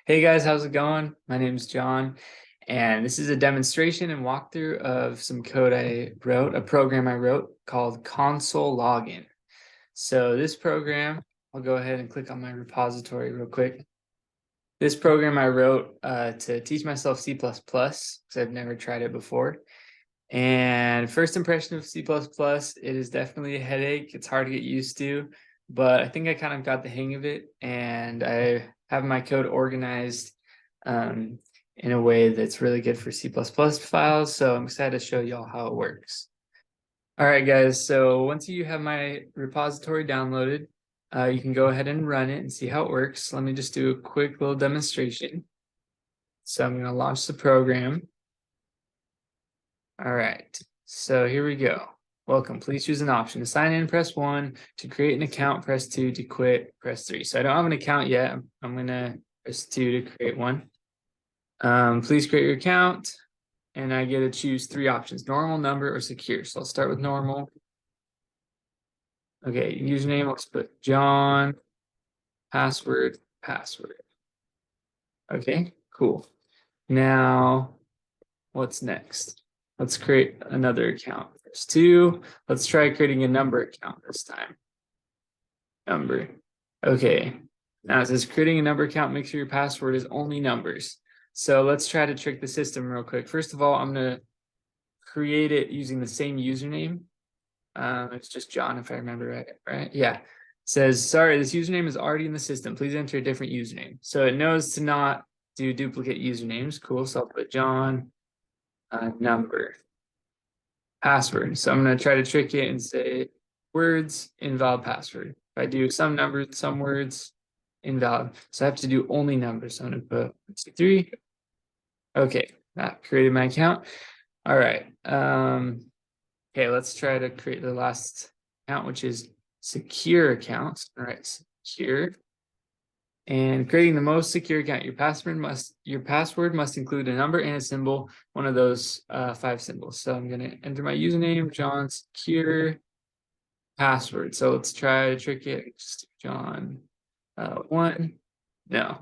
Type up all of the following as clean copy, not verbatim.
Hey guys, how's it going? My name is John, and this is a demonstration and walkthrough of some code I wrote, a program I wrote called Console Login. So this program, I'll go ahead and click on my repository real quick. This program I wrote to teach myself C++ because I've never tried it before. And first impression of C++, it is definitely a headache. It's hard to get used to, but I think I kind of got the hang of it, and I have my code organized um, in a way that's really good for C++ files. So I'm excited to show y'all how it works. All right, guys. So once you have my repository downloaded, you can go ahead and run it and see how it works. Let me just do a quick little demonstration. So I'm going to launch the program. All right, so here we go. Welcome, please choose an option. To sign in, press 1. To create an account, press 2. To quit, press 3. So I don't have an account yet. I'm gonna press 2 to create one. Please create your account, and I get to choose 3 options: normal, number, or secure. So I'll start with normal. Okay, username, let's put John, password. Okay, cool. Now, what's next? Let's create another account. There's 2. Let's try creating a number account this time. Number. Okay. Now it says creating a number account, make sure your password is only numbers. So let's try to trick the system real quick. First of all, I'm going to create it using the same username. It's just John, if I remember right? Yeah. It says, sorry, this username is already in the system. Please enter a different username. So it knows to not do duplicate usernames. Cool. So I'll put John, number, password. So I'm going to try to trick it and say words, invalid password. If I do some numbers, some words, invalid. So I have to do only numbers. So I'm going to put 1, 2, 3. Okay, that created my account. All right. Okay, let's try to create the last account, which is secure accounts. All right, secure. And creating the most secure account, your password must include a number and a symbol, one of those 5 symbols. So I'm gonna enter my username, John Secure, password. So let's try to trick it. Just John 1. No.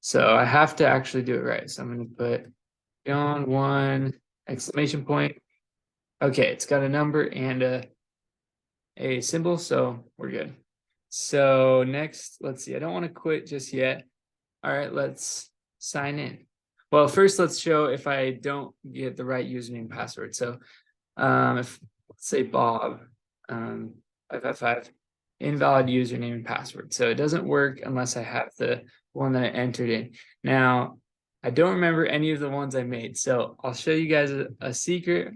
So I have to actually do it right. So I'm gonna put John 1 exclamation point. Okay, it's got a number and a symbol, so we're good. So next, let's see. I don't want to quit just yet. All right, let's sign in. Well, first let's show if I don't get the right username and password. So if let's say Bob 555, invalid username and password. So it doesn't work unless I have the one that I entered in. Now, I don't remember any of the ones I made. So I'll show you guys a secret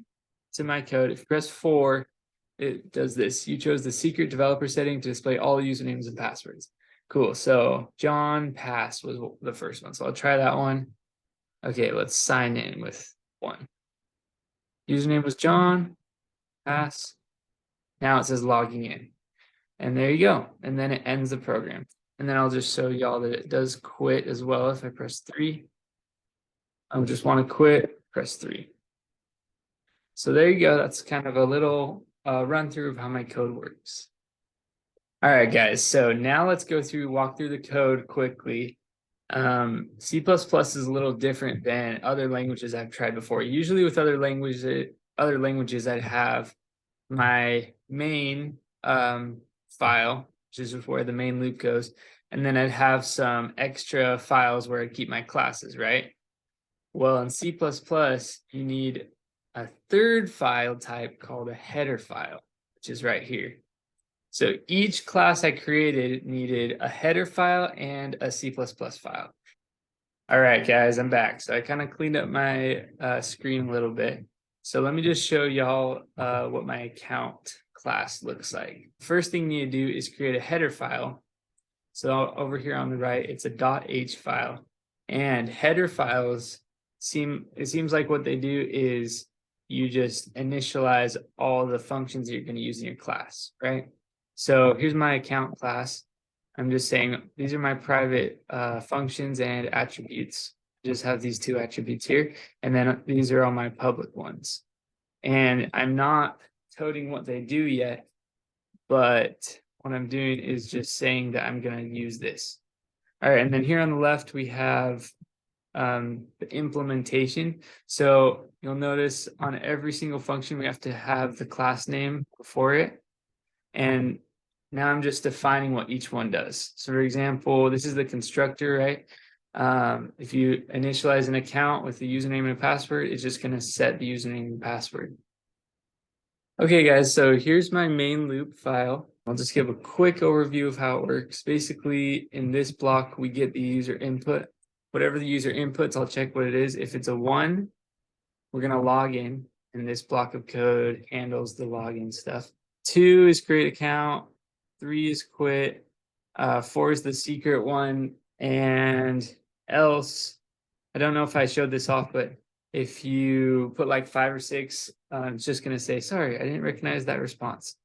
to my code. If you press 4, it does this. You chose the secret developer setting to display all usernames and passwords. Cool. So John Pass was the first one. So I'll try that one. Okay, let's sign in with 1. Username was John Pass. Now it says logging in. And there you go. And then it ends the program. And then I'll just show y'all that it does quit as well. If I press 3, I just want to quit, press 3. So there you go. That's kind of a little run through of how my code works. All right, guys. So now let's walk through the code quickly. C++ is a little different than other languages I've tried before. Usually with other languages I'd have my main file, which is where the main loop goes, and then I'd have some extra files where I'd keep my classes, right? Well, in C++, you need a third file type called a header file, which is right here. So each class I created needed a header file and a C++ file. All right, guys, I'm back. So I kind of cleaned up my screen a little bit. So let me just show y'all what my account class looks like. First thing you need to do is create a header file. So over here on the right, it's a .h file. And header files it seems like what they do is you just initialize all the functions that you're going to use in your class, right? So here's my account class. I'm just saying these are my private functions and attributes. Just have these 2 attributes here, and then these are all my public ones. And I'm not coding what they do yet, but what I'm doing is just saying that I'm going to use this. All right, and then here on the left, we have the implementation. So you'll notice on every single function, we have to have the class name before it. And now I'm just defining what each one does. So for example, this is the constructor, right? If you initialize an account with the username and a password, it's just going to set the username and password. Okay, guys, so here's my main loop file. I'll just give a quick overview of how it works. Basically, in this block, we get the user input. Whatever the user inputs, I'll check what it is. If it's a 1, we're going to log in, and this block of code handles the login stuff. 2 is create account, 3 is quit, 4 is the secret one, and else, I don't know if I showed this off, but if you put like 5 or 6, it's just going to say, sorry, I didn't recognize that response.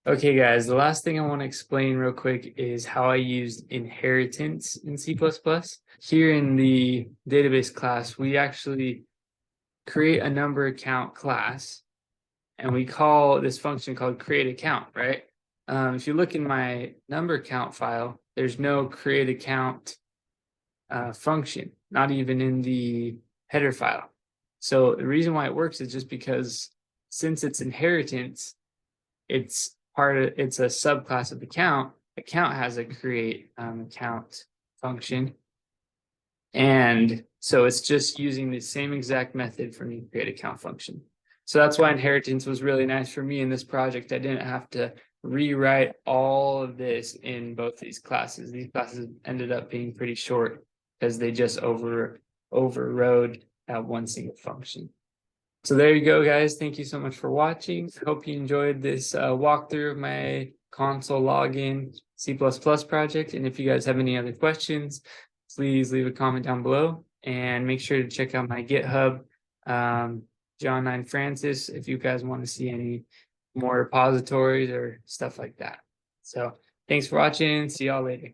Okay, guys, the last thing I want to explain real quick is how I used inheritance in C++. Here in the database class, we actually create a number account class, and we call this function called create account, right? If you look in my number count file, there's no create account function, not even in the header file. So the reason why it works is just because since it's inheritance, it's a subclass of account. Account has a create account function. And so it's just using the same exact method from the create account function. So that's why inheritance was really nice for me in this project. I didn't have to rewrite all of this in both these classes. These classes ended up being pretty short because they just overrode that one single function. So there you go, guys. Thank you so much for watching. I hope you enjoyed this walkthrough of my console login C++ project. And if you guys have any other questions, please leave a comment down below, and make sure to check out my GitHub, John 9 Francis, if you guys want to see any more repositories or stuff like that. So thanks for watching. See y'all later.